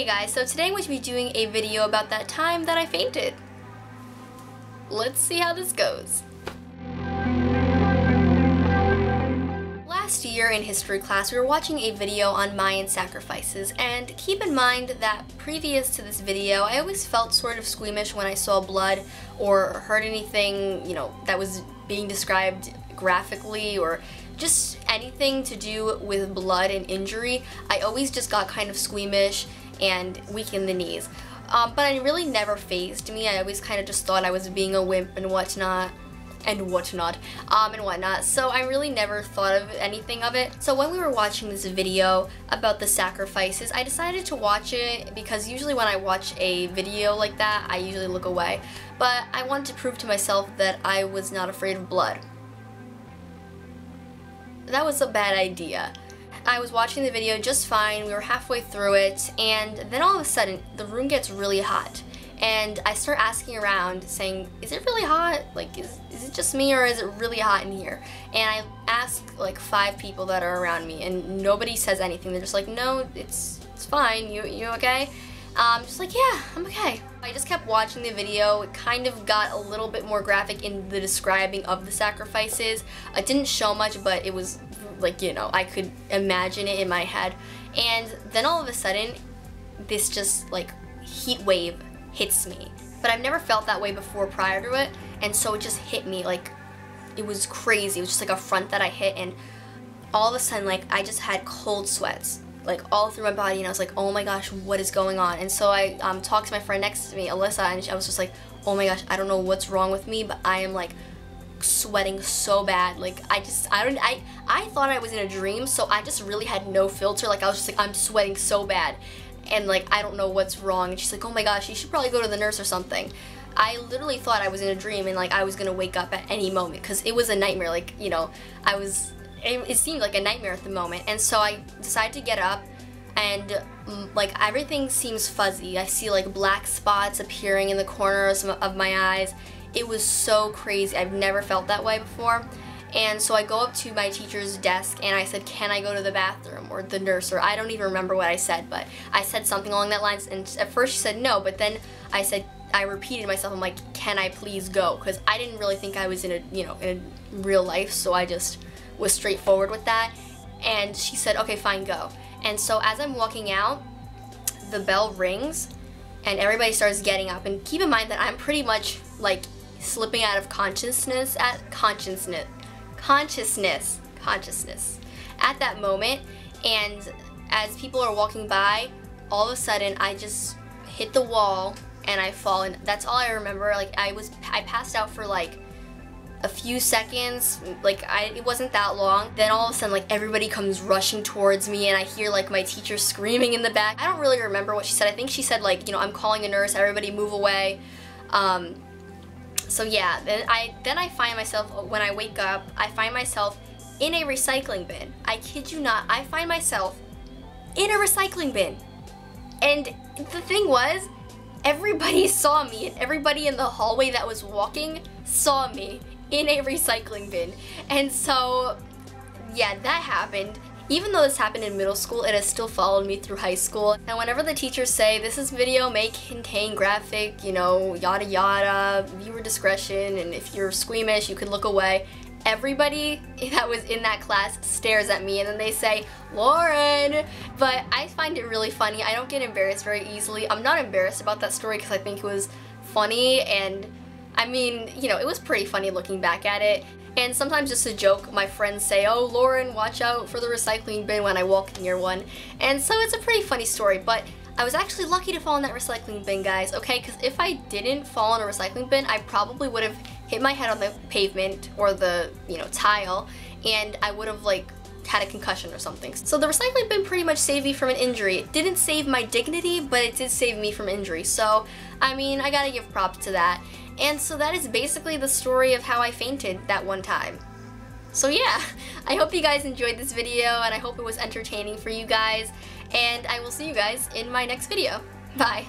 Hey guys, so today I'm going to be doing a video about that time that I fainted. Let's see how this goes. Last year in history class, we were watching a video on Mayan sacrifices, and keep in mind that previous to this video, I always felt sort of squeamish when I saw blood or heard anything, that was being described graphically or just anything to do with blood and injury. I always just got kind of squeamish and weak in the knees. But it really never fazed me. I always kind of just thought I was being a wimp and whatnot. So I really never thought of anything of it. So when we were watching this video about the sacrifices, I decided to watch it because usually when I watch a video like that, I usually look away. But I wanted to prove to myself that I was not afraid of blood. That was a bad idea. I was watching the video just fine, we were halfway through it, and then all of a sudden, the room gets really hot. And I start asking around, saying, is it really hot? Like, is it just me, or is it really hot in here? And I ask, like, 5 people that are around me, and nobody says anything. They're just like, no, it's fine, you okay? Just like, yeah, I'm okay. I just kept watching the video. It kind of got a little bit more graphic in the describing of the sacrifices. It didn't show much, but it was like, I could imagine it in my head. And then all of a sudden, this just like heat wave hits me. But I've never felt that way before prior to it, and so it just hit me like, it was crazy. It was just like a front that I hit, and all of a sudden, like, I just had cold sweats like all through my body, and I was like, oh my gosh, what is going on? And so I talked to my friend next to me, Alyssa, and I was just like, oh my gosh, I don't know what's wrong with me, but I am like sweating so bad. Like, I thought I was in a dream, so I just really had no filter. Like, I was just like, I'm sweating so bad, and like, I don't know what's wrong. And she's like, oh my gosh, you should probably go to the nurse or something. I literally thought I was in a dream, and like I was gonna wake up at any moment, because it was a nightmare. Like, it seemed like a nightmare at the moment. And so I decided to get up, and like everything seems fuzzy. I see like black spots appearing in the corners of my eyes. It was so crazy. I've never felt that way before. And so I go up to my teacher's desk and I said, can I go to the bathroom, or the nurse, or I don't even remember what I said, but I said something along that lines. And at first she said no, but then I repeated myself. I'm like, can I please go? Because I didn't really think I was in in real life, so I just was straightforward with that. And she said, okay, fine, go. And so as I'm walking out, the bell rings and everybody starts getting up. And keep in mind that I'm pretty much like slipping out of consciousness at that moment. And as people are walking by, all of a sudden I just hit the wall and I fall, and that's all I remember. Like, I passed out for like a few seconds, like it wasn't that long. Then all of a sudden, like, everybody comes rushing towards me, and I hear like my teacher screaming in the back. I don't really remember what she said. I think she said like, I'm calling a nurse, everybody move away. So yeah, then I find myself, when I wake up, I find myself in a recycling bin. I kid you not, I find myself in a recycling bin. And the thing was, everybody saw me, and everybody in the hallway that was walking saw me in a recycling bin. And so, yeah, that happened. Even though this happened in middle school, it has still followed me through high school. And whenever the teachers say, this video may contain graphic, yada yada, viewer discretion, and if you're squeamish, you can look away, everybody that was in that class stares at me, and then they say, Lauren. But I find it really funny. I don't get embarrassed very easily. I'm not embarrassed about that story because I think it was funny, and I mean, it was pretty funny looking back at it. And sometimes, just a joke, my friends say, oh, Lauren, watch out for the recycling bin when I walk near one. And so it's a pretty funny story, but I was actually lucky to fall in that recycling bin, guys, okay? Because if I didn't fall in a recycling bin, I probably would have hit my head on the pavement or the, tile, and I would have, like, had a concussion or something. So the recycling bin pretty much saved me from an injury. It didn't save my dignity, but it did save me from injury. So, I mean, I gotta give props to that. And so that is basically the story of how I fainted that one time. So yeah, I hope you guys enjoyed this video, and I hope it was entertaining for you guys, and I will see you guys in my next video. Bye!